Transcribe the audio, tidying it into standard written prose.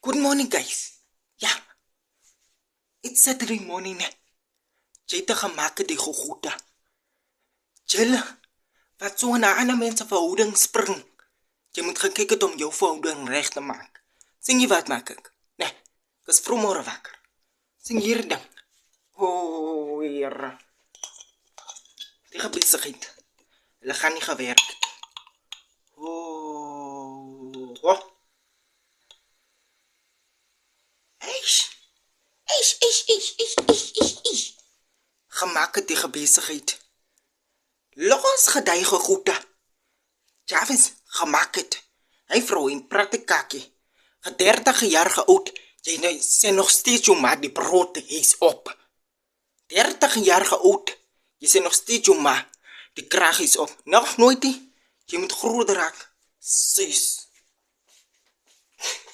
Good morning, guys. Ja, it's Saturday morning. Jy het gemaak die goeie. Julle, wat so 'n ander mense verhouding spring. Jy moet gaan kyk het om jou verhouding reg te maak. Sien jy wat maak ek? Nee, ek is vroegmôre wakker. Sien hier dan. O, Here. Die besigheid. Hulle gaan nie gewerk. Oh. Eish. Gemaak het die besigheid. Los geduige goede. Javis gemaak het. Hy vrou in praktikakie. 30 jaar oud. Jy nou sê nog steeds jou ma die brood is op. 30 jaar oud. Jy sê nog steeds jou ma die krag is op. Nog nooit nie. Jy moet groter raak. Sis.